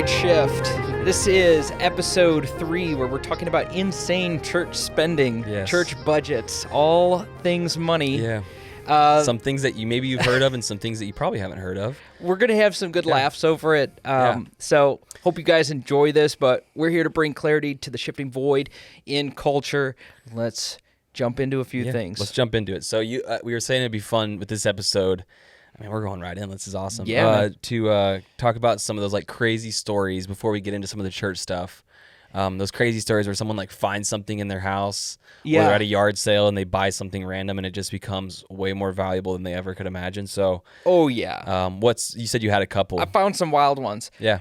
right, Shift. This is episode 3, where we're talking about insane church spending, church budgets, all things money. Yeah. Some things that you've heard of and some things that you probably haven't heard of. We're going to have some good laughs over it. So hope you guys enjoy this, but we're here to bring clarity to the shifting void in culture. Let's jump into a few things. Let's jump into it. So we were saying it'd be fun with this episode. I mean, we're going right in. This is awesome. Yeah, to talk about some of those like crazy stories before we get into some of the church stuff. Those crazy stories where someone like finds something in their house, or they're at a yard sale and they buy something random and it just becomes way more valuable than they ever could imagine. So, you said you had a couple. I found some wild ones. Yeah.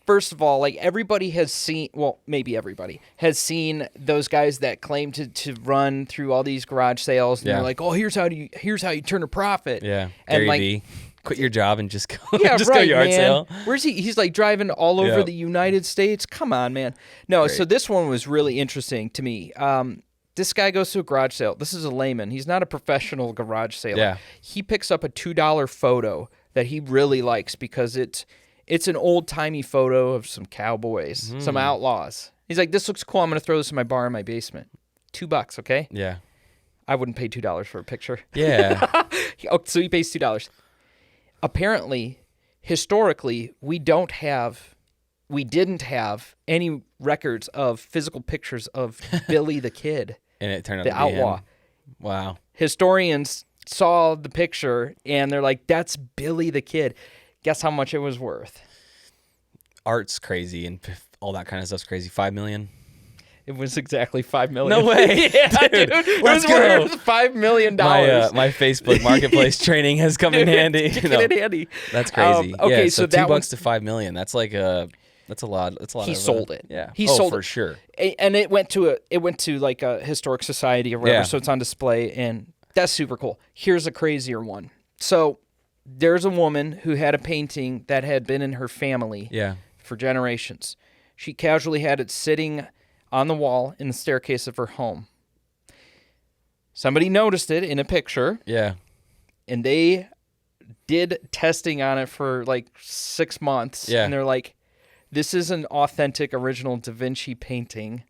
First of all, like everybody has seen, well, maybe everybody has seen those guys that claim to run through all these garage sales, and they're like, "Oh, here's how you turn a profit." Yeah, and Gary V. Quit your job and just go. Yeah, just right, go yard man. sale. Where's he? He's like driving all over the United States. Come on, man. No, Great. So this one was really interesting to me. This guy goes to a garage sale. This is a layman. He's not a professional garage saler. Yeah. He picks up a $2 photo that he really likes because it's an old-timey photo of some cowboys, some outlaws. He's like, this looks cool. I'm going to throw this in my bar in my basement. $2, okay? Yeah. I wouldn't pay $2 for a picture. Yeah. So he pays $2. Apparently, historically, we didn't have any records of physical pictures of Billy the Kid, And it turned out the to be outlaw. him. Wow. Historians saw the picture, and they're like, that's Billy the Kid. Guess how much it was worth? Art's crazy and all that kind of stuff's crazy. $5 million. It was exactly $5 million. No way. Yeah, dude. It was worth $5 million. My Facebook Marketplace training has come in handy. Get it handy. That's crazy. Okay, so that $2 to $5 million. That's like that's a lot. That's a lot. He sold it. Yeah. He sold for it. sure. And it went to like a historic society or whatever, so it's on display, and that's super cool. Here's a crazier one. So there's a woman who had a painting that had been in her family for generations. She casually had it sitting on the wall in the staircase of her home. Somebody noticed it in a picture. Yeah. And they did testing on it for like 6 months. Yeah. And they're like, this is an authentic original Da Vinci painting.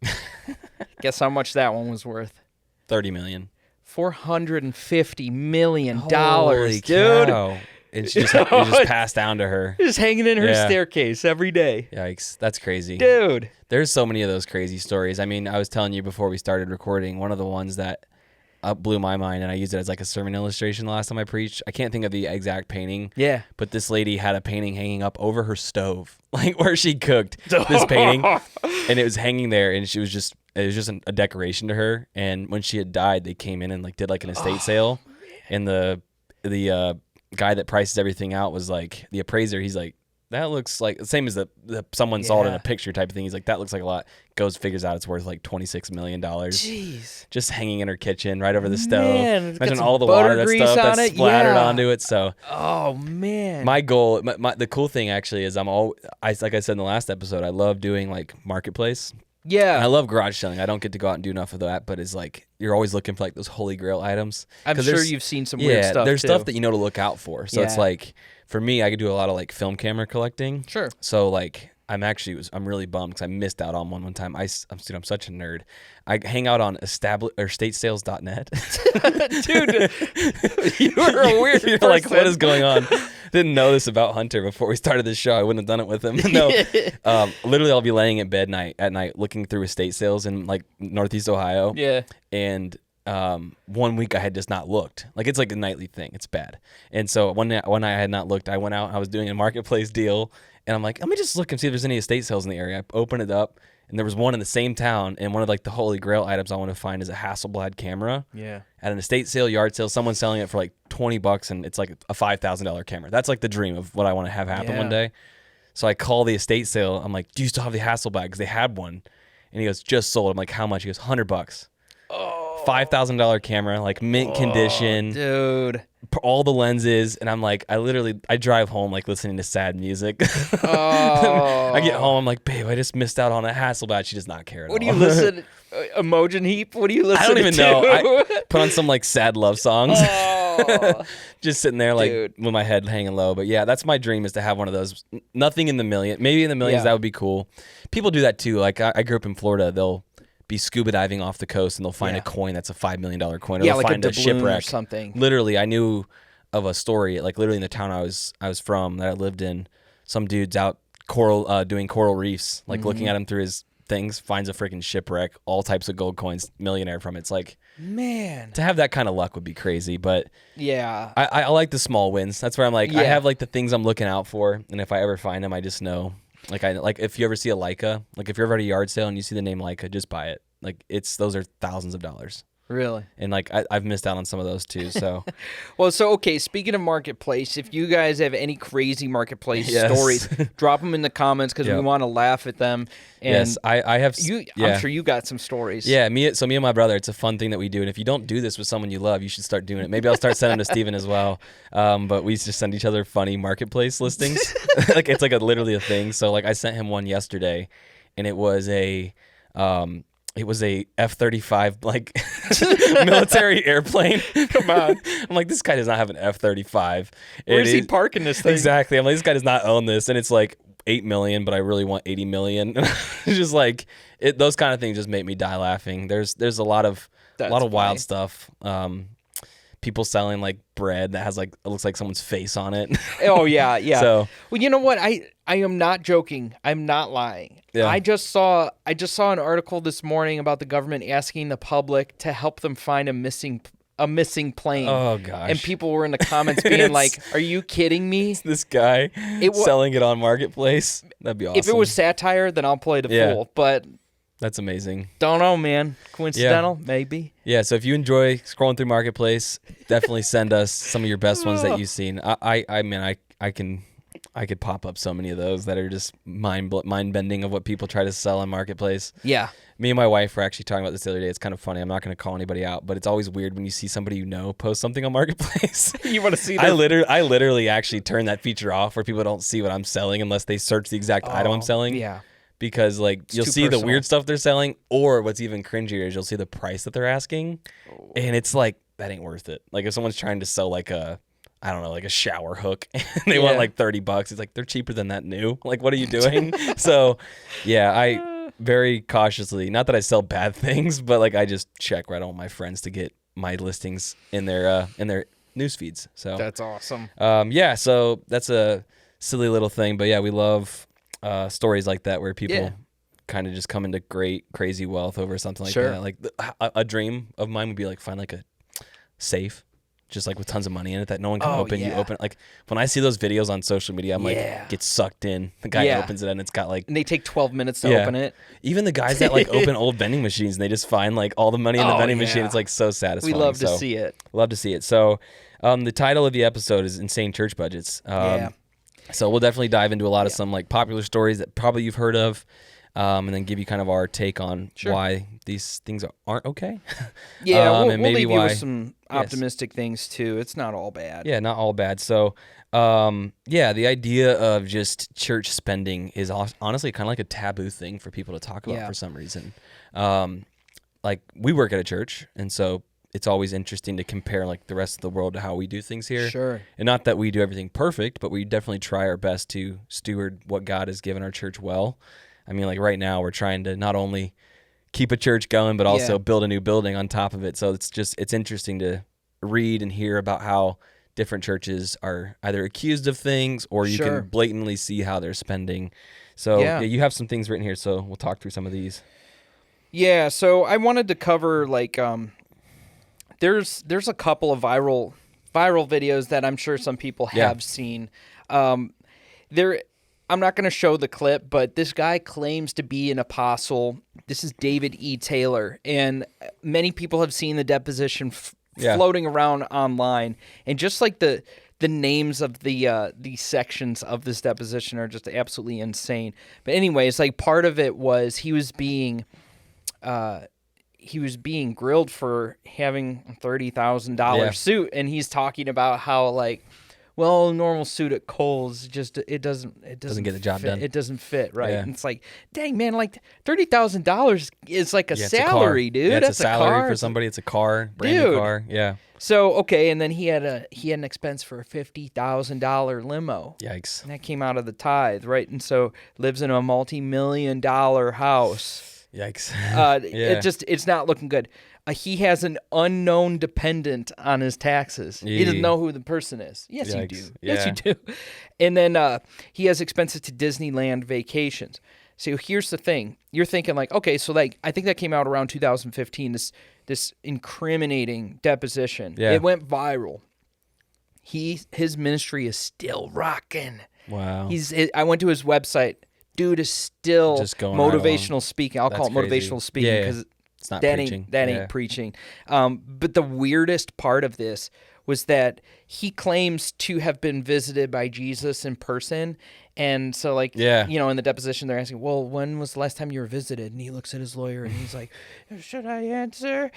Guess how much that one was worth? $30 million. $450 million, Holy dude. Cow. It just passed down to her. Just hanging in her staircase every day. Yikes. That's crazy. Dude. There's so many of those crazy stories. I mean, I was telling you before we started recording, one of the ones that blew my mind, and I used it as like a sermon illustration the last time I preached. I can't think of the exact painting. Yeah. But this lady had a painting hanging up over her stove, like where she cooked this painting. And it was hanging there, and it was just a decoration to her. And when she had died, they came in and like did like an estate sale. And the guy that prices everything out was like, the appraiser, he's like, that looks like the same as the someone saw it in a picture type of thing. He's like, that looks like a lot. Figures out it's worth like $26 million. Jeez. Just hanging in her kitchen right over the stove. Man, imagine all the water that's splattered onto it. So, oh man. My goal, the cool thing actually is like I said in the last episode, I love doing like marketplace. Yeah. And I love garage selling. I don't get to go out and do enough of that, but it's like you're always looking for like those holy grail items. I'm sure you've seen some weird stuff. There's too. stuff that you know to look out for. So it's like, for me, I could do a lot of like film camera collecting. Sure. So like I'm really bummed because I missed out on one time. I'm such a nerd. I hang out on statesales.net. Dude, you were a weird You're person. like, what is going on? Didn't know this about Hunter before we started this show. I wouldn't have done it with him. No, literally, I'll be laying in bed at night looking through estate sales in like Northeast Ohio. Yeah, and 1 week I had just not looked. Like it's like a nightly thing. It's bad. And so one night I had not looked. I went out. I was doing a marketplace deal, and I'm like, let me just look and see if there's any estate sales in the area. I opened it up, and there was one in the same town. And one of like the holy grail items I want to find is a Hasselblad camera. Yeah. At an estate sale, yard sale, someone's selling it for like $20, and it's like a $5,000 camera. That's like the dream of what I want to have happen one day. So I call the estate sale. I'm like, do you still have the Hasselblad? Because they had one. And he goes, just sold. I'm like, how much? He goes, $100. Oh. $5,000 camera, like mint condition. Dude. All the lenses. And I'm like, I drive home like listening to sad music. Oh. I get home, I'm like, babe, I just missed out on a Hasselblad. She does not care at all. What do you listen? Imogen Heap? What do you listen to? I don't even know. I put on some like sad love songs. Oh. Just sitting there like with my head hanging low. But yeah, that's my dream, is to have one of those. Nothing in the million. Maybe in the millions, that would be cool. People do that too. Like I grew up in Florida. They'll be scuba diving off the coast and they'll find a coin that's a $5 million coin. Or they'll like find a shipwreck or something. Literally, I knew of a story, like literally in the town I was from, that I lived in. Some dude's out doing coral reefs, like looking at him through his things, finds a freaking shipwreck, all types of gold coins, millionaire from it. It's like, man, to have that kind of luck would be crazy. But yeah, I like the small wins. That's where I'm like, I have like the things I'm looking out for, and if I ever find them, I just know. Like if you ever see a Leica, like if you're ever at a yard sale and you see the name Leica, just buy it. Like those are thousands of dollars. Really? And like I've missed out on some of those too. So, well, okay. Speaking of marketplace, if you guys have any crazy marketplace stories, drop them in the comments because we want to laugh at them. And yes, I have. I'm sure you got some stories. Yeah, me and my brother. It's a fun thing that we do, and if you don't do this with someone you love, you should start doing it. Maybe I'll start sending to Steven as well. But we just send each other funny marketplace listings. Like it's like literally a thing. So like I sent him one yesterday, and it was a F-35 like military airplane. Come on. I'm like, this guy does not have an F-35. Where's he parking this thing? Exactly. I'm like, this guy does not own this. And it's like $8 million, but I really want $80 million. It's just like those kind of things just make me die laughing. There's a lot of wild stuff. People selling like bread that has like, it looks like someone's face on it. Oh yeah. So, well, you know what? I am not joking. I'm not lying. Yeah. I just saw an article this morning about the government asking the public to help them find a missing plane. Oh gosh. And people were in the comments being like, "Are you kidding me?" This guy selling it on Marketplace. That'd be awesome. If it was satire, then I'll play the fool. But that's amazing. Don't know, man. Coincidental, maybe. Yeah, so if you enjoy scrolling through Marketplace, definitely send us some of your best ones that you've seen. I could pop up so many of those that are just mind-bending of what people try to sell on Marketplace. Yeah. Me and my wife were actually talking about this the other day. It's kind of funny. I'm not going to call anybody out, but it's always weird when you see somebody you know post something on Marketplace. You want to see that? I literally actually turn that feature off where people don't see what I'm selling unless they search the exact item I'm selling. Yeah. Because like you'll see the weird stuff they're selling, or what's even cringier is you'll see the price that they're asking, and it's like, that ain't worth it. Like if someone's trying to sell like a shower hook and they want like $30, it's like, they're cheaper than that new. Like, what are you doing? So yeah, I very cautiously, not that I sell bad things, but like I just check right on my friends to get my listings in their news feeds. So that's awesome. Yeah, so that's a silly little thing, but yeah, we love stories like that where people kind of just come into great crazy wealth over something like that. Like a dream of mine would be like find like a safe, just like with tons of money in it that no one can open. You open it. Like when I see those videos on social media, I'm like, get sucked in. The guy opens it and it's got like, and they take 12 minutes to open it. Even the guys that like open old vending machines and they just find like all the money in the vending machine. It's like so satisfying. We love to see it. Love to see it. So the title of the episode is Insane Church Budgets. So we'll definitely dive into a lot of some like popular stories that probably you've heard of, and then give you kind of our take on why these things aren't okay. We'll leave you with some optimistic things too. It's not all bad. Yeah, not all bad. So, the idea of just church spending is honestly kind of like a taboo thing for people to talk about for some reason. Like we work at a church, and so it's always interesting to compare like the rest of the world to how we do things here. Sure. And not that we do everything perfect, but we definitely try our best to steward what God has given our church well. I mean, like right now we're trying to not only keep a church going, but also build a new building on top of it. So it's interesting to read and hear about how different churches are either accused of things or you can blatantly see how they're spending. So you have some things written here, so we'll talk through some of these. Yeah, so I wanted to cover like there's a couple of viral videos that I'm sure some people have seen. I'm not going to show the clip, but this guy claims to be an apostle. This is David E. Taylor, and many people have seen the deposition floating around online. And just like the names of the sections of this deposition are just absolutely insane. But anyways, like part of it was he was being grilled for having a $30,000 suit, and he's talking about how like well, normal suit at Kohl's just it doesn't get the job done. It doesn't fit, right? Yeah. And it's like, dang man, like $30,000 is like a salary, dude. Yeah, that's a salary for somebody. It's a car, brand new car. Yeah. So okay, and then he had an expense for a $50,000 limo. Yikes! And that came out of the tithe, right? And so lives in a multi-million-dollar house. Yikes! It's not looking good. He has an unknown dependent on his taxes. He doesn't know who the person is. Yes, Yikes. You do. Yeah. Yes, you do. And then he has expenses to Disneyland vacations. So here's the thing. You're thinking like, okay, so like I think that came out around 2015, this incriminating deposition. Yeah. It went viral. His ministry is still rocking. Wow. I went to his website. Dude is still just going motivational speaking. I'll call it motivational speaking because it's not preaching. That ain't preaching. But the weirdest part of this was that he claims to have been visited by Jesus in person. And so, like, in the deposition, they're asking, well, when was the last time you were visited? And he looks at his lawyer and he's like, should I answer?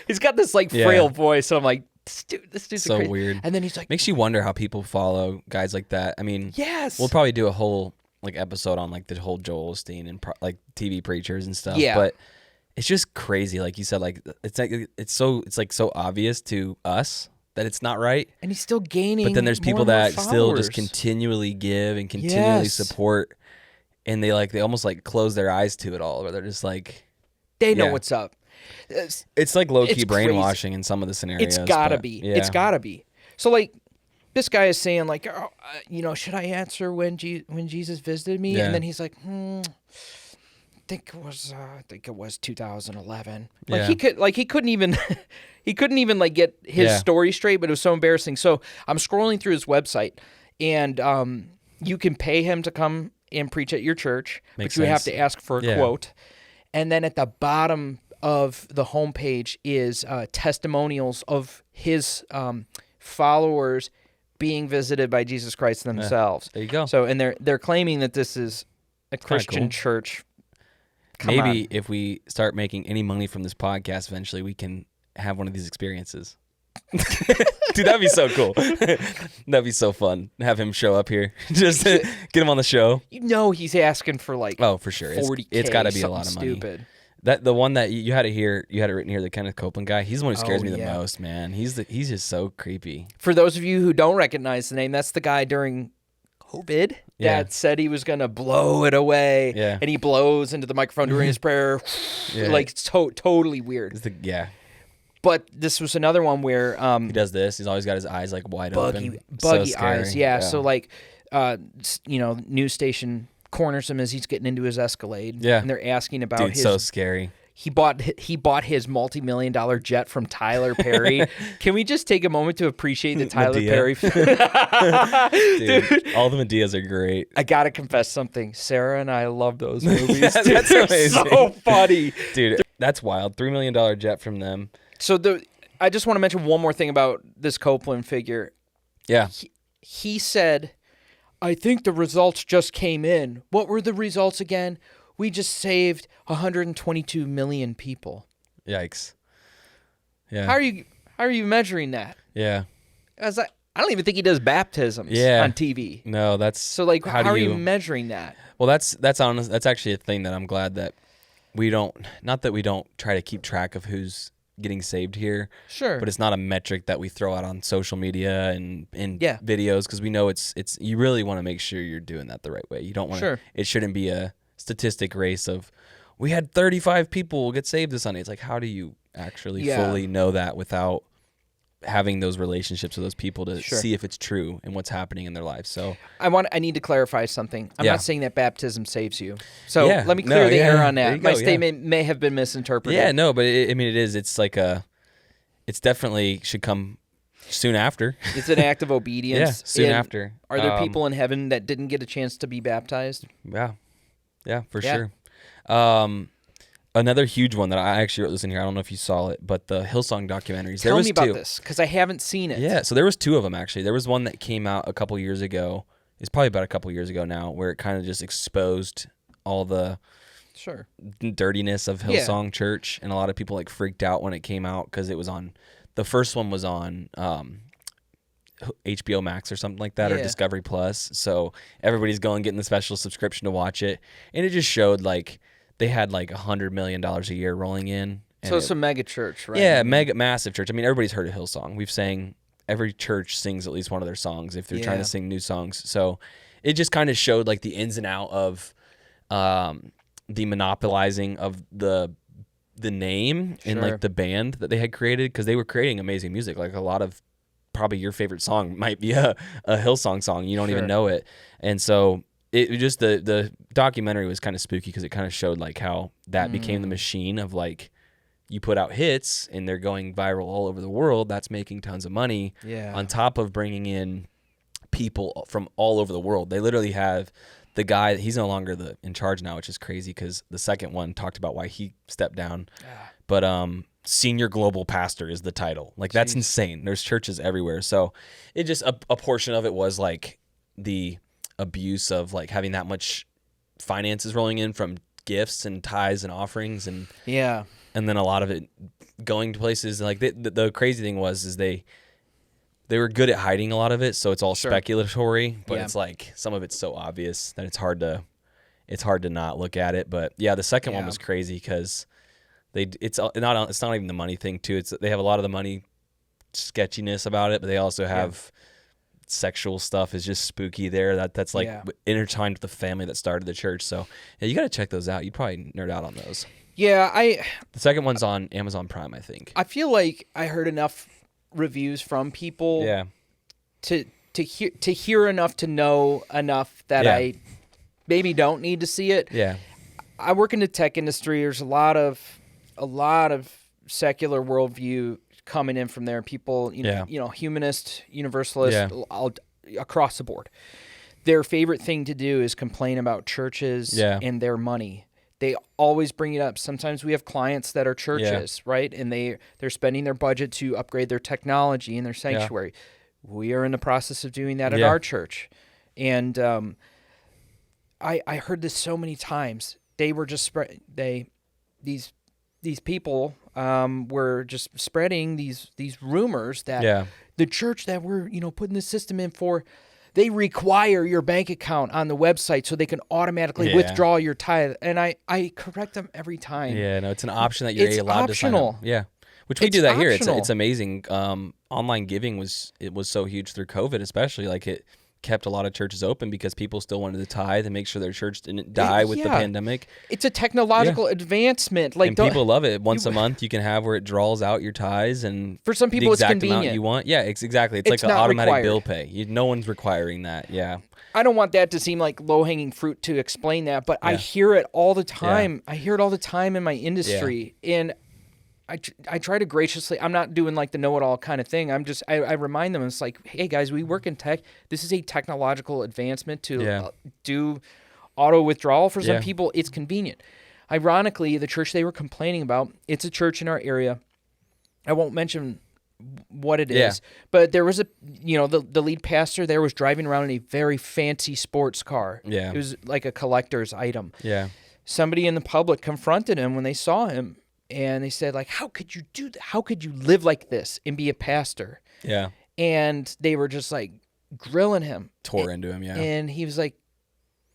He's got this, like, frail voice. So I'm like, this dude's so crazy. Weird. And then he's like, makes you wonder how people follow guys like that. I mean, yes. We'll probably do a whole, like, episode on, like, the whole Joel Osteen and, like, TV preachers and stuff. Yeah. But it's just crazy. Like you said, like, it's so obvious to us that it's not right, and he's still gaining. But then there's people that still just continually give and continually support, and they almost like close their eyes to it all. Where they're just like, they know what's up. It's like low key brainwashing in some of the scenarios. It's gotta be. Yeah. It's gotta be. So like, this guy is saying like, should I answer when Jesus visited me? Yeah. And then he's like, I think it was 2011. Like he couldn't even like get his story straight, but it was so embarrassing. So I'm scrolling through his website, and you can pay him to come and preach at your church, but you have to ask for a quote. And then at the bottom of the homepage is testimonials of his followers being visited by Jesus Christ themselves. There you go. So and they're claiming that this is a Christian church. Maybe if we start making any money from this podcast, eventually we can have one of these experiences. Dude, that'd be so cool. That'd be so fun. Have him show up here. Just get him on the show. He's asking for like for sure. It's got to be a lot of money. Stupid. The one that you had it written here, the Kenneth Copeland guy. He's the one who scares me the most, man. He's just so creepy. For those of you who don't recognize the name, that's the guy during COVID that said he was going to blow it away, and he blows into the microphone during his prayer. Like, it's totally weird. But this was another one where he does this. He's always got his eyes like wide open. Buggy so eyes, So like, news station corners him as he's getting into his Escalade. Yeah. And they're asking about his... so scary. He bought his multi-million-dollar jet from Tyler Perry. Can we just take a moment to appreciate the Tyler Perry? Dude, all the Medeas are great. I gotta confess something. Sarah and I love those movies. That's amazing. So funny, dude. That's wild. $3 million jet from them. So I just want to mention one more thing about this Copeland figure. Yeah, he said, "I think the results just came in. What were the results again? We just saved 122 million people." Yikes. Yeah. How are you measuring that? Yeah. I don't even think he does baptisms on TV. No, that's so like how are you measuring that? Well, that's honest. That's actually a thing that I'm glad that we don't. Not that we don't try to keep track of who's getting saved here. Sure. But it's not a metric that we throw out on social media and in videos because we know it's you really want to make sure you're doing that the right way. You don't want to. It shouldn't be a statistic race of we had 35 people get saved this Sunday. It's like, how do you actually fully know that without having those relationships with those people to see if it's true and what's happening in their lives? So I need to clarify something. I'm not saying that baptism saves you. So let me clear the air on that. My statement may have been misinterpreted. Yeah, no, but it is. It's like it's definitely should come soon after. It's an act of obedience. Soon after. Are there people in heaven that didn't get a chance to be baptized? Yeah, for sure. Another huge one that I actually wrote this in here. I don't know if you saw it, but the Hillsong documentaries. Tell me about this because I haven't seen it. Yeah, so there was 2 of them actually. There was one that came out a couple years ago. It's probably about a couple years ago now, where it kind of just exposed all the dirtiness of Hillsong Church, and a lot of people like freaked out when it came out because it was on. The first one was on HBO Max or something like that, or Discovery Plus. So everybody's getting the special subscription to watch it, and it just showed like they had like $100 million a year rolling in. So it's a mega church, right? Yeah, massive church. I mean, everybody's heard of Hillsong. Every church sings at least one of their songs if they're trying to sing new songs. So it just kind of showed like the ins and out of the monopolizing of the name and like the band that they had created, because they were creating amazing music. Like a lot of probably your favorite song might be a Hillsong song. You don't even know it. And so it just the documentary was kind of spooky because it kind of showed like how that became the machine of like, you put out hits and they're going viral all over the world. That's making tons of money. Yeah. On top of bringing in people from all over the world. They literally have the guy, he's no longer in charge now, which is crazy because the second one talked about why he stepped down. But senior global pastor is the title. Like, that's insane. There's churches everywhere. So it just, a portion of it was like the abuse of like having that much finances rolling in from gifts and tithes and offerings, and and then a lot of it going to places like the crazy thing is they were good at hiding a lot of it, so it's all speculatory, but it's like some of it's so obvious that it's hard to not look at it. But the second one was crazy because it's not even the money thing too. They have a lot of the money sketchiness about it, but they also have sexual stuff is just spooky there. That's like intertwined with the family that started the church. So you got to check those out. You'd probably nerd out on those. The second one's on Amazon Prime, I think. I feel like I heard enough reviews from people to hear enough to know enough that I maybe don't need to see it. I work in the tech industry. There's a lot of secular worldview coming in from there. People, humanist, universalist, across the board. Their favorite thing to do is complain about churches and their money. They always bring it up. Sometimes we have clients that are churches, right? And they're spending their budget to upgrade their technology in their sanctuary. We are in the process of doing that at our church. And I heard this so many times. They were just these people were just spreading these rumors that the church that we're putting the system in for, they require your bank account on the website so they can automatically withdraw your tithe. And I correct them every time. Yeah, no, it's an option that you're allowed to sign up. Yeah, which we do that here. It's amazing. Online giving was so huge through COVID, especially. Like, it kept a lot of churches open because people still wanted to tithe and make sure their church didn't die with the pandemic. It's a technological advancement. Like, and people love it. Once a month, you can have where it draws out your tithes, and for some people, the exact it's convenient. Amount you want. Yeah, exactly. It's like an automatic bill pay. No one's requiring that. Yeah. I don't want that to seem like low-hanging fruit to explain that, but I hear it all the time. I hear it all the time in my industry, and I try to graciously, I'm not doing like the know-it-all kind of thing. I remind them, it's like, hey guys, we work in tech. This is a technological advancement to do auto withdrawal. For some people, it's convenient. Ironically, the church they were complaining about, it's a church in our area. I won't mention what it is, but there was the lead pastor there was driving around in a very fancy sports car. Yeah. It was like a collector's item. Yeah. Somebody in the public confronted him when they saw him. And they said, like, how could you do that? How could you live like this and be a pastor? Yeah. And they were just, like, grilling him. Tore into him, yeah. And he was like,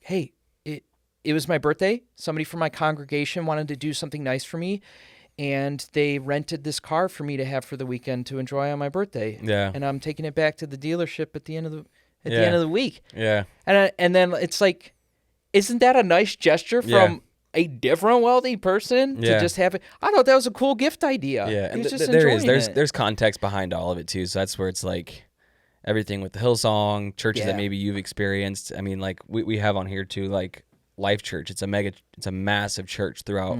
hey, it was my birthday. Somebody from my congregation wanted to do something nice for me. And they rented this car for me to have for the weekend to enjoy on my birthday. Yeah. And I'm taking it back to the dealership at the end of the week. Yeah. And then it's like, isn't that a nice gesture from a different wealthy person to just have it? I thought that was a cool gift idea. Yeah, and there's context behind all of it too. So that's where it's like everything with the Hillsong churches that maybe you've experienced. I mean, like we have on here too, like Life Church. It's a massive church throughout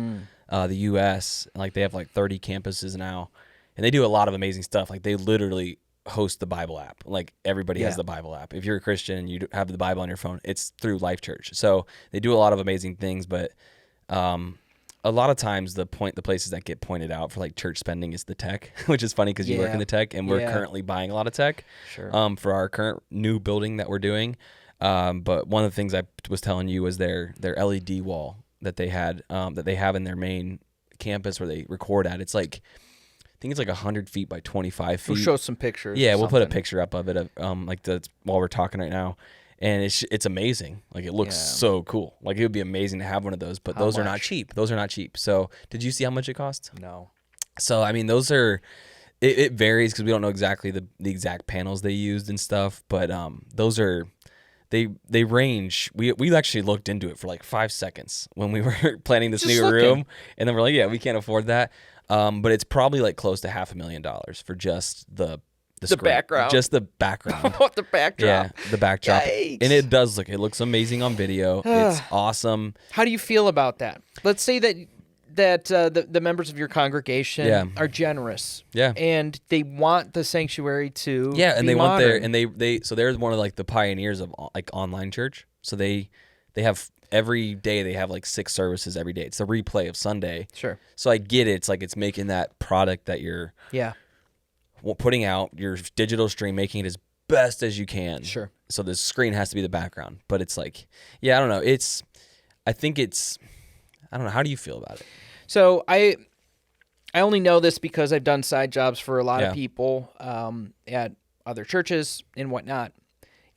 the U.S. Like they have like 30 campuses now, and they do a lot of amazing stuff. Like they literally host the Bible app. Like everybody has the Bible app. If you're a Christian and you have the Bible on your phone, it's through Life Church. So they do a lot of amazing things, but a lot of times the places that get pointed out for like church spending is the tech, which is funny because you work in the tech, and we're currently buying a lot of tech for our current new building that we're doing. But one of the things I was telling you was their LED wall that they had that they have in their main campus where they record at. It's like think it's like 100 feet by 25 feet. We'll show some pictures. Yeah, we'll put a picture up of it, while we're talking right now. And it's amazing. Like, it looks so cool. Like, it would be amazing to have one of those, but those are not cheap. Those are not cheap. So, did you see how much it costs? No. So, I mean, those are, it varies because we don't know exactly the exact panels they used and stuff, but those are, they range. We actually looked into it for like 5 seconds when we were planning this new room, and then we're like, yeah, we can't afford that. But it's probably like close to $500,000 for just the background, just the background. The backdrop. Yeah, the backdrop. Yikes. And it looks amazing on video. It's awesome. How do you feel about that? Let's say that the members of your congregation are generous. Yeah. And they want the sanctuary to and be they modern. want their so they're one of like the pioneers of like online church. So they have every day they have like 6 services every day. It's a replay of Sunday. Sure. So I get it. It's like it's making that product that you're putting out, your digital stream, making it as best as you can. Sure. So the screen has to be the background. But it's like, I don't know. I don't know. How do you feel about it? So I only know this because I've done side jobs for a lot of people at other churches and whatnot.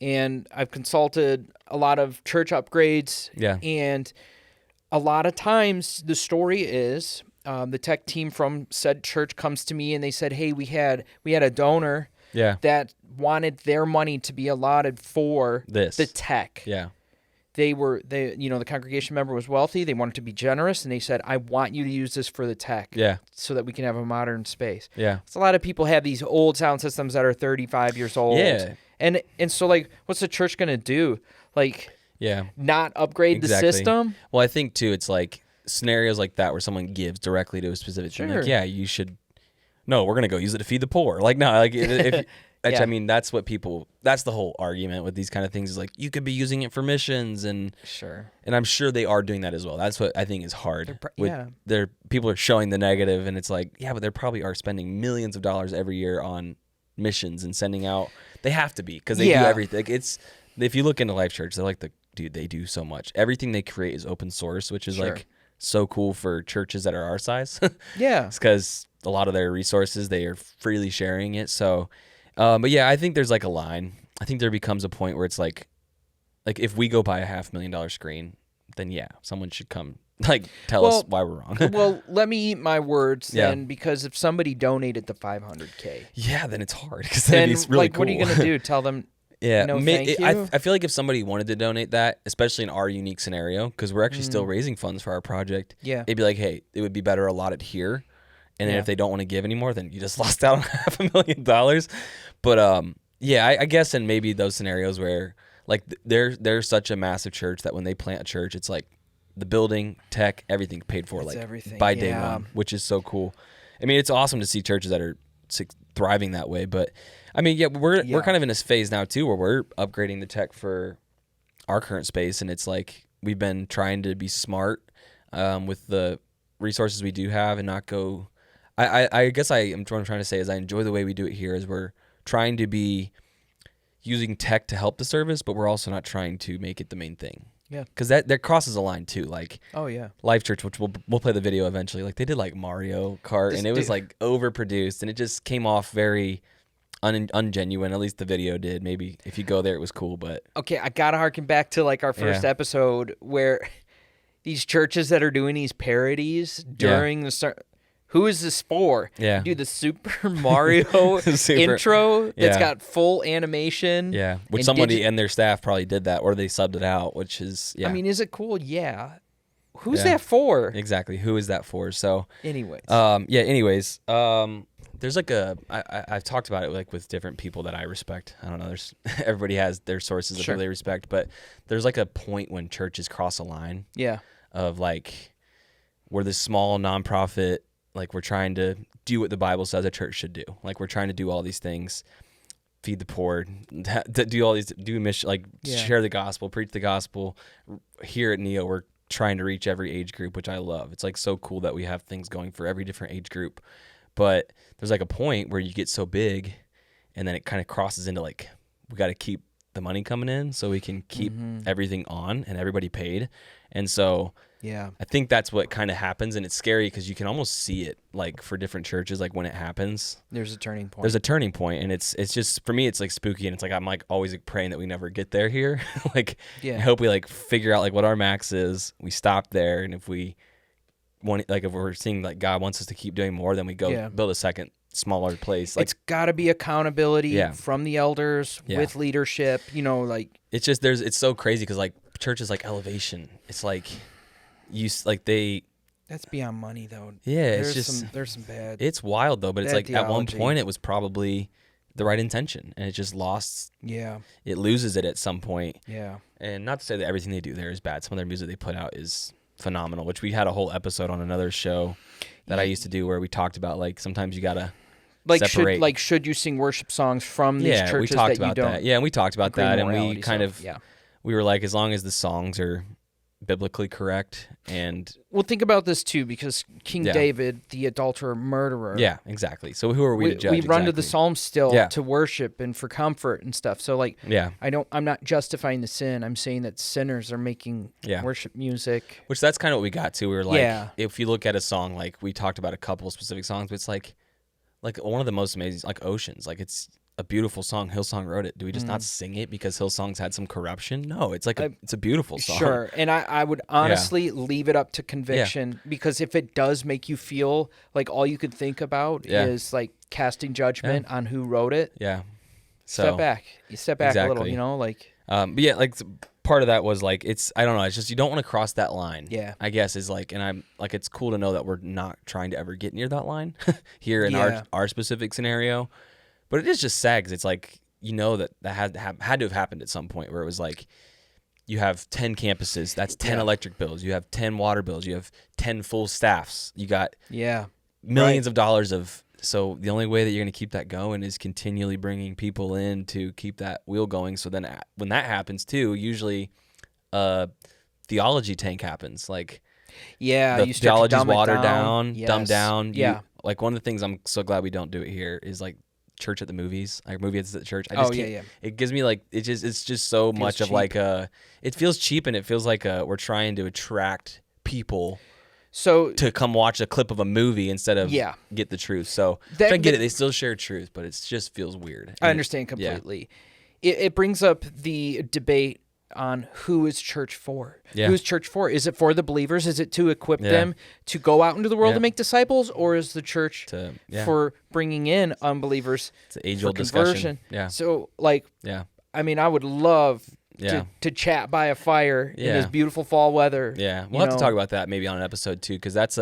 And I've consulted a lot of church upgrades. Yeah. And a lot of times the story is the tech team from said church comes to me and they said, hey, we had a donor that wanted their money to be allotted for the tech. Yeah. The congregation member was wealthy. They wanted to be generous, and they said, I want you to use this for the tech so that we can have a modern space. Yeah. So a lot of people have these old sound systems that are 35 years old. Yeah. And so, like, what's the church going to do? Like, not upgrade the system? Well, I think, too, it's like scenarios like that where someone gives directly to a specific thing. Like, you should, no, we're going to go use it to feed the poor. Like, no, like, I mean, that's the whole argument with these kind of things is like, you could be using it for missions and I'm sure they are doing that as well. That's what I think is hard. People are showing the negative and it's like, but they probably are spending millions of dollars every year on missions and sending out. They have to be because they do everything. If you look into Life Church, they're like they do so much. Everything they create is open source, which is like so cool for churches that are our size. It's because a lot of their resources, they are freely sharing it. So, but I think there's like a line. I think there becomes a point where it's like if we go buy a $500,000 screen, then someone should come tell us why we're wrong. Well, let me eat my words then, because if somebody donated the $500K, then it's hard because then it's really cool. What are you gonna do? Tell them? No, thank you? I feel like if somebody wanted to donate that, especially in our unique scenario, because we're actually still raising funds for our project, it'd be like, hey, it would be better allotted here. And then if they don't want to give anymore, then you just lost out on $500,000. But I guess in maybe those scenarios where like they're such a massive church that when they plant a church, it's like the building, tech, everything paid for, like everything. By day one, which is so cool. I mean, it's awesome to see churches that are thriving that way. But I mean, we're kind of in this phase now too, where we're upgrading the tech for our current space, and it's like we've been trying to be smart with the resources we do have and not go. I guess what I'm trying to say is I enjoy the way we do it here. Is we're trying to be using tech to help the service, but we're also not trying to make it the main thing. Yeah, because that crosses a line too. Like, Life Church, which we'll play the video eventually. Like they did like Mario Kart, and it was like overproduced, and it just came off very ungenuine. At least the video did. Maybe if you go there, it was cool, but okay, I gotta harken back to like our first episode where these churches that are doing these parodies during the start. Who is this for? Yeah. Dude, the Super Mario intro that's got full animation. Yeah, which somebody and their staff probably did that, or they subbed it out, which is, I mean, is it cool? Yeah. Who's that for? Exactly. Who is that for? So anyways. There's like I've talked about it like with different people that I respect. I don't know, everybody has their sources of who they respect, but there's like a point when churches cross a line. Yeah. Of like, we're this small nonprofit. Like, we're trying to do what the Bible says a church should do. Like, we're trying to do all these things, feed the poor, do all these, do mission, like share the gospel, preach the gospel. Here at Neo, we're trying to reach every age group, which I love. It's like so cool that we have things going for every different age group. But there's like a point where you get so big, and then it kind of crosses into like, we got to keep the money coming in so we can keep everything on and everybody paid. And so Yeah. I think that's what kind of happens, and it's scary because you can almost see it, like, for different churches, like, when it happens. There's a turning point. There's a turning point, and it's just, for me, it's, like, spooky, and it's, like, I'm, like, always like, praying that we never get there here. Like, I hope we, like, figure out, like, what our max is, we stop there, and if we want, like, if we're seeing, like, God wants us to keep doing more, then we go build a second, smaller place. Like, it's got to be accountability from the elders with leadership, you know, like. It's just, it's so crazy because, like, church is like Elevation. It's like, that's beyond money though. Yeah, there's some bad. It's wild though, but it's like theology. At one point it was probably the right intention, and it just lost. Yeah, it loses it at some point. Yeah, and not to say that everything they do there is bad. Some of their music they put out is phenomenal, which we had a whole episode on another show that I used to do where we talked about, like, sometimes you gotta separate. Should you sing worship songs from these churches we talked that about you don't? That. Yeah, and we talked about that, and we kind of yeah. We were like, as long as the songs are biblically correct. And well, think about this too, because King David, the adulterer, murderer. Yeah, exactly. So who are we to judge? We run to the Psalms still to worship and for comfort and stuff. So like, I'm not justifying the sin. I'm saying that sinners are making worship music. Which that's kind of what we got to. We were like, if you look at a song, like we talked about a couple of specific songs, but it's like one of the most amazing, like Oceans, like it's a beautiful song. Hillsong wrote it. Do we just not sing it because Hillsong's had some corruption? No, it's like it's a beautiful song. Sure, and I would honestly leave it up to conviction, because if it does make you feel like all you could think about is like casting judgment on who wrote it, so step back. You step back a little, you know, like. But yeah, like part of that was like, I don't know. It's just you don't want to cross that line. Yeah, I guess is like, and I'm like, it's cool to know that we're not trying to ever get near that line here in our specific scenario. But it is just sad because it's like, you know, that had to have happened at some point where it was like, you have 10 campuses, that's 10 electric bills, you have 10 water bills, you have 10 full staffs, you got millions of dollars of. So the only way that you're going to keep that going is continually bringing people in to keep that wheel going. So then when that happens too, usually theology tank happens. Like, the you theology's watered down, dumbed down. Yeah. Like one of the things I'm so glad we don't do it here is like church at the movies, like movies at the church. It gives me like, it's just so much of cheap. Like it feels cheap, and it feels like we're trying to attract people to come watch a clip of a movie instead of get the truth. So I get it, they still share truth, but it just feels weird. I understand completely. It brings up the debate on who is church for. Who is church for? Is it for the believers? Is it to equip them to go out into the world and make disciples? Or is the church for bringing in unbelievers? It's an age-old discussion. Yeah. So, like, I mean, I would love to chat by a fire in this beautiful fall weather. Yeah, we'll have to talk about that maybe on an episode too, because that's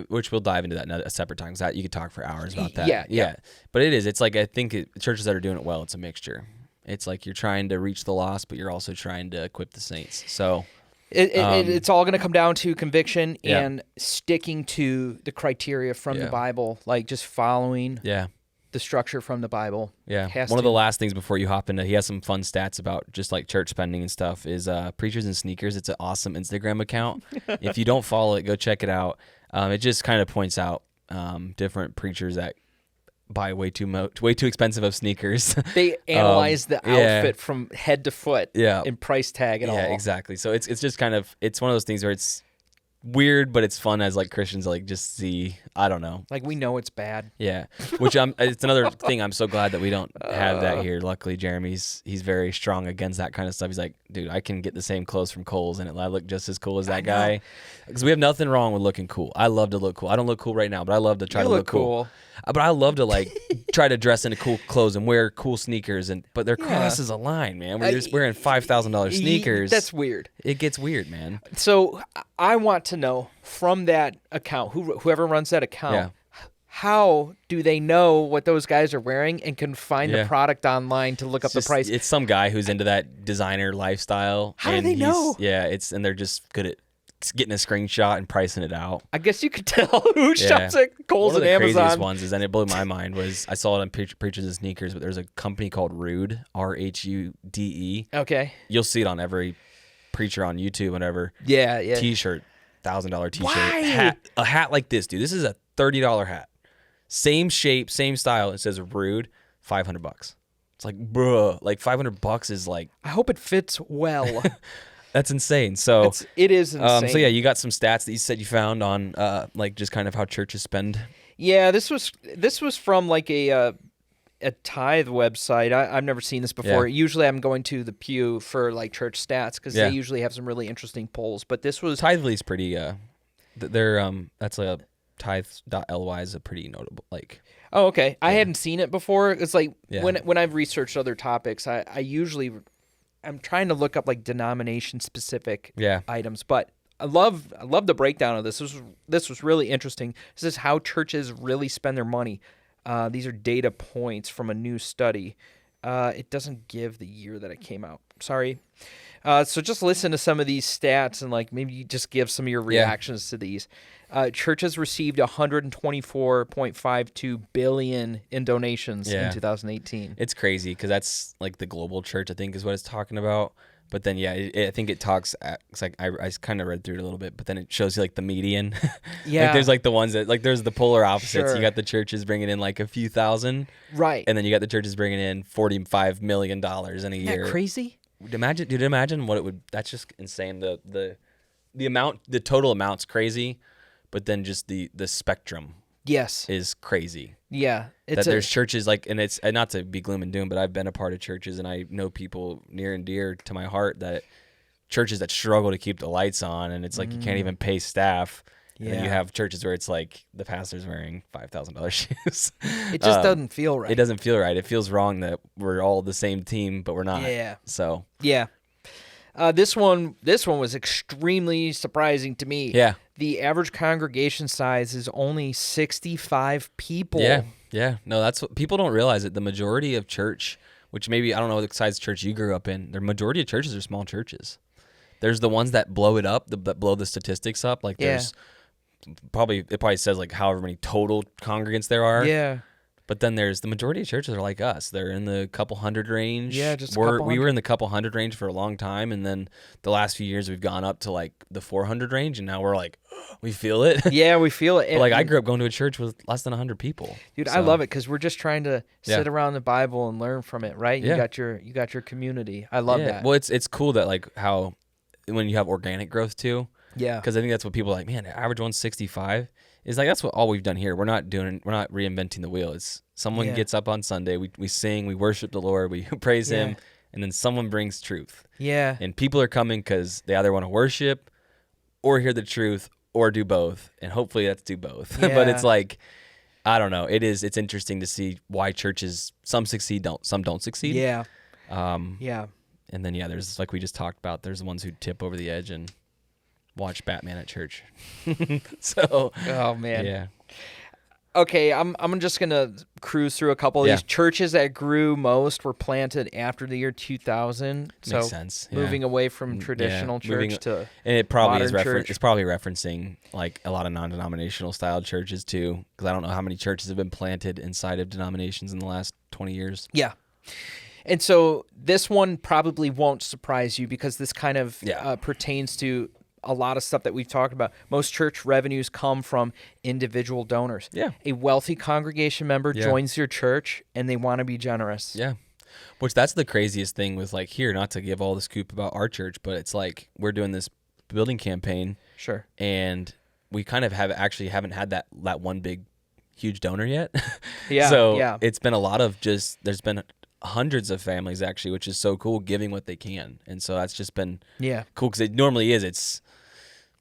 which we'll dive into that a separate time, because you could talk for hours about that. Yeah. But it's like, I think churches that are doing it well, it's a mixture. It's like you're trying to reach the lost, but you're also trying to equip the saints. So it's all going to come down to conviction and sticking to the criteria from the Bible, like just following the structure from the Bible. Yeah. One of the last things before you hop into, he has some fun stats about just like church spending and stuff, is Preachers and Sneakers. It's an awesome Instagram account. If you don't follow it, go check it out. It just kind of points out different preachers that buy way too expensive of sneakers. They analyze the outfit from head to foot and price tag and all. Yeah, exactly. So it's just kind of, it's one of those things where it's weird, but it's fun as like Christians, like just see, I don't know. Like we know it's bad. Yeah. Which it's another thing I'm so glad that we don't have that here. Luckily, Jeremy's very strong against that kind of stuff. He's like, dude, I can get the same clothes from Kohl's and I look just as cool as that guy. Because we have nothing wrong with looking cool. I love to look cool. I don't look cool right now, but I love to try to look cool. But I love to like try to dress into cool clothes and wear cool sneakers, but there crosses a line, man. We're just wearing $5,000 sneakers. That's weird. It gets weird, man. So I want to know from that account, whoever runs that account, how do they know what those guys are wearing and can find the product online to look up the price? It's some guy who's into that designer lifestyle. How do they know? Yeah, and they're just good at getting a screenshot and pricing it out. I guess you could tell who shops at Kohl's and Amazon. One of the craziest ones is, and it blew my mind, was I saw it on Preachers and Sneakers, but there's a company called Rhude, RHUDE. Okay. You'll see it on every preacher on YouTube, whatever. Yeah. T-shirt, $1,000 T-shirt. A hat like this, dude. This is a $30 hat. Same shape, same style. It says Rhude, $500. It's like, bruh, like $500 is like. I hope it fits well. That's insane. So it is insane. So yeah, you got some stats that you said you found on like just kind of how churches spend. Yeah, this was from like a tithe website. I've never seen this before. Yeah. Usually I'm going to the Pew for like church stats because they usually have some really interesting polls. But this was Tithely's pretty. They're that's a tithe.ly is a pretty notable like. Oh, okay. I hadn't seen it before. It's like when I've researched other topics, I usually I'm trying to look up like denomination specific items, but I love the breakdown of this. This was really interesting. This is how churches really spend their money. These are data points from a new study. It doesn't give the year that it came out. Sorry. So just listen to some of these stats and like maybe you just give some of your reactions to these. Churches received $124.52 billion in donations in 2018. It's crazy because that's like the global church, I think, is what it's talking about. But then, I think it talks. It's like I kind of read through it a little bit, but then it shows you like the median. Like there's like the ones that like there's the polar opposites. Sure. You got the churches bringing in like a few thousand, right? And then you got the churches bringing in $45 million in a year. Isn't that crazy? Imagine what it would. That's just insane. The amount, the total amount's crazy, but then just the spectrum. Yes. Is crazy. Yeah. There's churches like, and it's not to be gloom and doom, but I've been a part of churches and I know people near and dear to my heart that churches that struggle to keep the lights on and it's like you can't even pay staff. Yeah. And then you have churches where it's like the pastor's wearing $5,000 shoes. It just doesn't feel right. It doesn't feel right. It feels wrong that we're all the same team, but we're not. Yeah. So. Yeah. This one was extremely surprising to me. Yeah. The average congregation size is only 65 people. Yeah. Yeah. No, that's what people don't realize it. The majority of church, which maybe I don't know the size church you grew up in, the majority of churches are small churches. There's the ones that blow it up, that blow the statistics up. Like there's it probably says like however many total congregants there are. Yeah. But then there's the majority of churches are like us. They're in the couple hundred range. Yeah, just we were in the couple hundred range for a long time, and then the last few years we've gone up to like the 400 range, and now we're like, we feel it. Yeah, we feel it. But like I grew up going to a church with less than 100 people. Dude, so. I love it because we're just trying to sit around the Bible and learn from it, right? You got your community. I love that. Well, it's cool that like how when you have organic growth too. Yeah. Because I think that's what people are like, man, average 165 is like that's what all we've done here. We're not reinventing the wheel. It's someone gets up on Sunday, we sing, we worship the Lord, we praise Him, and then someone brings truth. Yeah. And people are coming because they either want to worship or hear the truth or do both. And hopefully that's do both. Yeah. But it's like, I don't know. It's interesting to see why churches, some succeed, some don't succeed. Yeah. Yeah. And then, there's like we just talked about, there's the ones who tip over the edge and watch Batman at church. So. Oh, man. Yeah. Okay, I'm just gonna cruise through a couple of these. Churches that grew most were planted after the year 2000. Makes sense. Yeah. Moving away from traditional church to and it probably modern church. It's probably referencing like a lot of non-denominational styled churches too, because I don't know how many churches have been planted inside of denominations in the last 20 years. Yeah. And so this one probably won't surprise you because this kind of pertains to a lot of stuff that we've talked about. Most church revenues come from individual donors. Yeah. A wealthy congregation member joins your church and they want to be generous. Yeah. Which that's the craziest thing with like here, not to give all the scoop about our church, but it's like we're doing this building campaign. Sure. And we kind of haven't had that one big, huge donor yet. Yeah. So it's been a lot of there's been hundreds of families actually, which is so cool, giving what they can. And so that's just been cool because it normally it's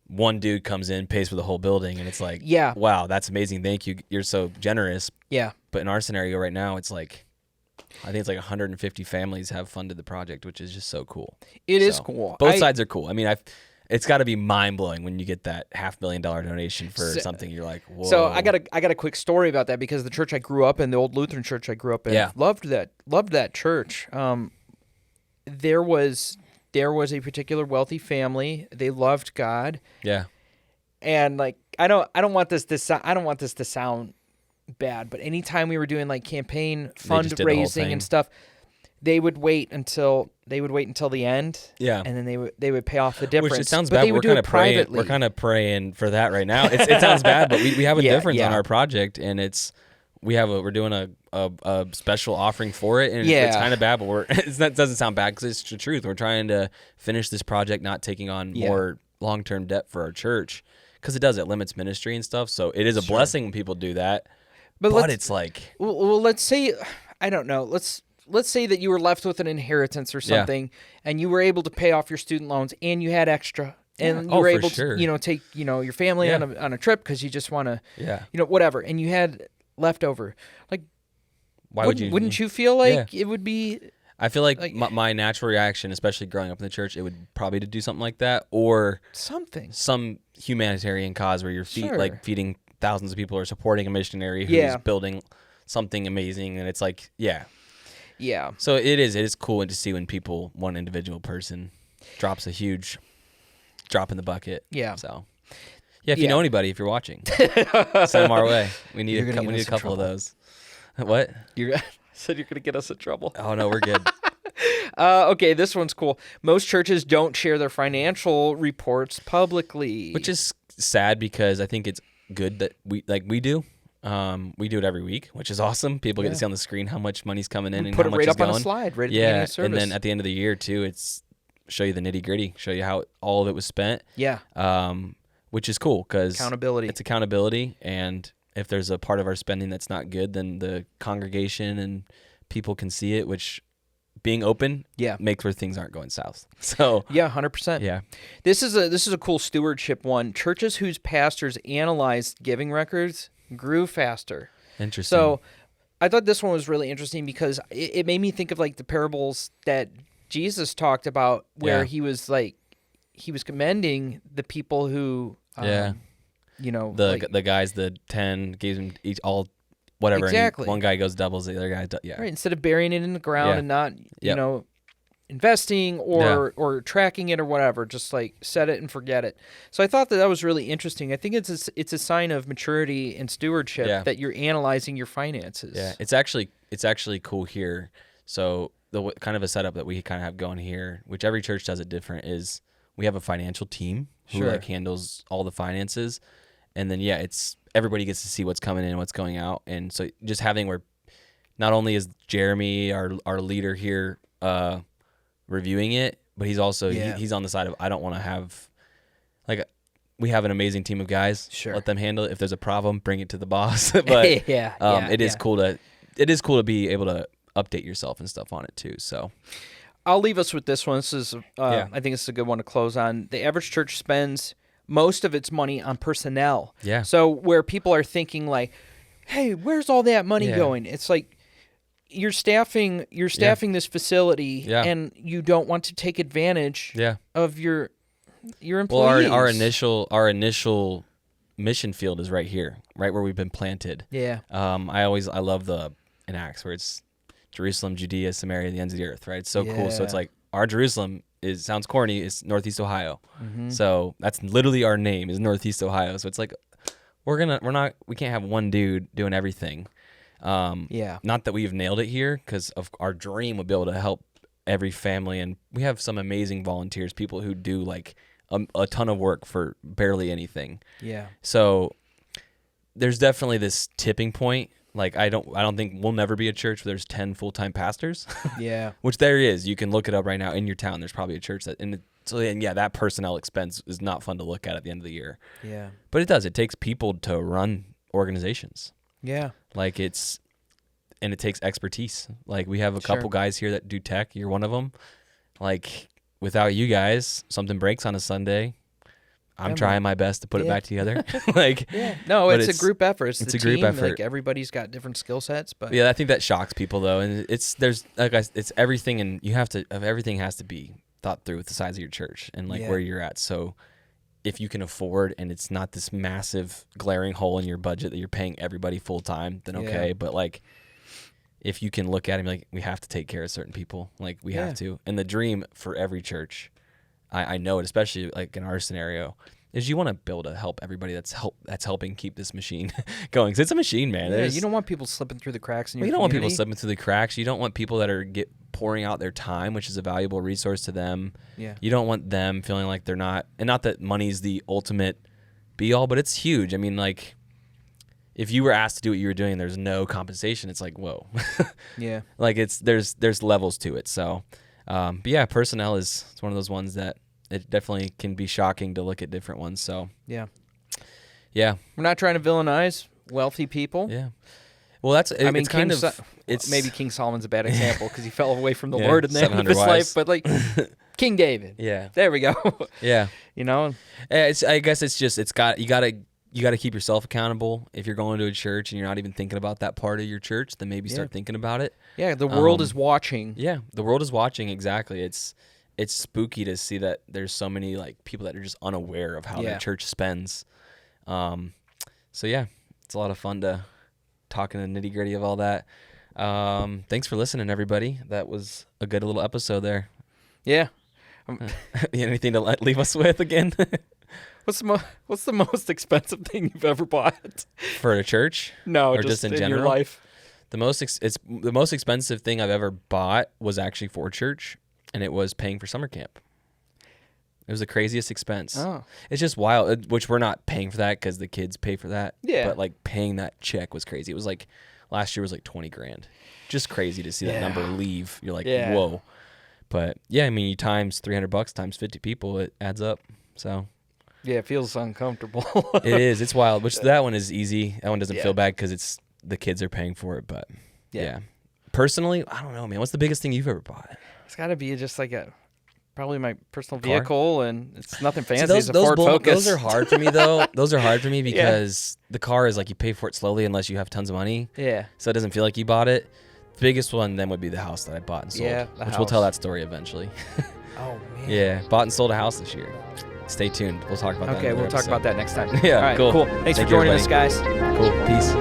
one dude comes in, pays for the whole building, and it's like, wow, that's amazing. Thank you. You're so generous. Yeah. But in our scenario right now, it's like, I think it's like 150 families have funded the project, which is just so cool. It is cool. Both sides are cool. I mean, it's got to be mind-blowing when you get that $500,000 donation for something. You're like, whoa. So I got a quick story about that because the church I grew up in, the old Lutheran church I grew up in, loved that church. There was a particular wealthy family. They loved God. Yeah. And like I don't want this to sound bad, but anytime we were doing like campaign fundraising and stuff, they would wait until the end. Yeah. And then they would pay off the difference. Which it sounds bad. We're kind of praying for that right now. It sounds bad, but we have a difference on our project, and it's we're doing a special offering for it, and it's kind of bad, but that doesn't sound bad because it's the truth. We're trying to finish this project, not taking on more long-term debt for our church, because it limits ministry and stuff. So it is a blessing when people do that, but it's like, well, let's say, I don't know, let's say that you were left with an inheritance or something, and you were able to pay off your student loans, and you had extra. And you were able to, take, your family on a trip because you just want to, whatever. And you had leftover. Like, wouldn't you feel like it would be? I feel like my natural reaction, especially growing up in the church, it would probably to do something like that, or some humanitarian cause where you're feeding thousands of people or supporting a missionary who's building something amazing. And it's like, yeah. So it is cool to see when one individual person drops a huge drop in the bucket. Yeah. So, if you know anybody, if you're watching, send them our way. We need a couple of those. What? I said you're going to get us in trouble. Oh, no, we're good. Okay, this one's cool. Most churches don't share their financial reports publicly. Which is sad because I think it's good that we do. We do it every week, which is awesome. People get to see on the screen how much money's coming in and how much is going. Put it right up on a slide, right at the beginning of service. And then at the end of the year, too, show you the nitty gritty, show you how all of it was spent. Yeah. Which is cool because accountability. It's accountability, and if there's a part of our spending that's not good, then the congregation and people can see it. Which, being open, makes where things aren't going south. So 100%. Yeah. This is a cool stewardship one. Churches whose pastors analyzed giving records grew faster. Interesting. So I thought this one was really interesting because it made me think of like the parables that Jesus talked about where he was commending the people who, the guys, the 10 gave them each all whatever. Exactly. And one guy goes doubles, the other guy, right. Instead of burying it in the ground and not, investing or tracking it or whatever, just like set it and forget it. So I thought that was really interesting. I think it's a sign of maturity and stewardship that you're analyzing your finances. Yeah, it's actually cool here. So the kind of a setup that we kind of have going here, which every church does it different, is we have a financial team who handles all the finances, and then it's everybody gets to see what's coming in and what's going out, and so just having where not only is Jeremy our leader here reviewing it, but he's also he's on the side of I don't want to have we have an amazing team of guys. Sure, let them handle it. If there's a problem, bring it to the boss. But it is cool to be able to update yourself and stuff on it too. So I'll leave us with this one. This is I think it's a good one to close on. The average church spends most of its money on personnel. Yeah. So where people are thinking like, hey, where's all that money going? It's like you're staffing this facility and you don't want to take advantage of your employees. Well, our initial mission field is right here, right where we've been planted. Yeah. I love in Acts where it's Jerusalem, Judea, Samaria, and the ends of the earth, right? It's so cool. So it's like our Jerusalem sounds corny, is Northeast Ohio. Mm-hmm. So that's literally our name is Northeast Ohio. So it's like we can't have one dude doing everything. Not that we've nailed it here, because of our dream would be able to help every family, and we have some amazing volunteers, people who do like a ton of work for barely anything. Yeah. So there's definitely this tipping point. Like I don't think we'll never be a church where there's 10 full-time pastors. Yeah. Which there is. You can look it up right now in your town. There's probably a church that personnel expense is not fun to look at the end of the year. Yeah. But it does. It takes people to run organizations. Yeah. And it takes expertise. Like we have a couple guys here that do tech. You're one of them. Like without you guys, something breaks on a Sunday. I'm trying my best to put it back together. No, it's a group effort. It's a group effort. Like everybody's got different skill sets, but I think that shocks people though, and it's everything, and everything has to be thought through with the size of your church and where you're at. So if you can afford, and it's not this massive glaring hole in your budget that you're paying everybody full time, then okay. Yeah. But if you can look at it and be like, we have to take care of certain people, we have to. And the dream for every church, I know it, especially in our scenario, is you want to be able to help everybody that's helping keep this machine going. 'Cause it's a machine, man. Yeah, you don't want people slipping through the cracks in your community. You don't want people slipping through the cracks. You don't want people that are pouring out their time, which is a valuable resource to them. Yeah. You don't want them feeling like they're not, and not that money's the ultimate be all, but it's huge. I mean, if you were asked to do what you were doing and there's no compensation, it's like, whoa. Yeah. Like there's levels to it. So, but yeah, personnel it's one of those ones that it definitely can be shocking to look at different ones. So yeah. We're not trying to villainize wealthy people. Yeah. Well, it's kind of maybe King Solomon's a bad example because he fell away from the Lord in the end of his life. But like King David. Yeah. There we go. Yeah. You know. I guess it's just you gotta keep yourself accountable. If you're going to a church and you're not even thinking about that part of your church, then maybe start thinking about it. Yeah. The world is watching. Yeah. The world is watching. Exactly. It's spooky to see that there's so many like people that are just unaware of how their church spends. So yeah, it's a lot of fun to talk in the nitty gritty of all that. Thanks for listening, everybody. That was a good little episode there. Yeah. Anything to leave us with again? What's the most expensive thing you've ever bought for a church? No, or just in general. Your life. The most expensive thing I've ever bought was actually for church, and it was paying for summer camp. It was the craziest expense. Oh. It's just wild, which we're not paying for that because the kids pay for that. Yeah. But like paying that check was crazy. It was like last year was like $20,000. Just crazy to see that number leave. You're like, whoa. But yeah, I mean, you times $300 times 50 people, it adds up. So. Yeah, it feels uncomfortable. It is. It's wild. Which that one is easy. That one doesn't feel bad because the kids are paying for it. But yeah. Personally, I don't know, man. What's the biggest thing you've ever bought? It's got to be just like probably my personal vehicle, and it's nothing fancy. See, it's a Ford Focus. Those are hard for me, though. Those are hard for me because the car is like you pay for it slowly unless you have tons of money. Yeah. So it doesn't feel like you bought it. The biggest one then would be the house that I bought and sold. Yeah, which we'll tell that story eventually. Oh, man. Yeah. Bought and sold a house this year. Stay tuned. We'll talk about that. Okay, we'll talk about that next time. Yeah, all right, cool. Thanks for joining us, guys. Cool. Peace.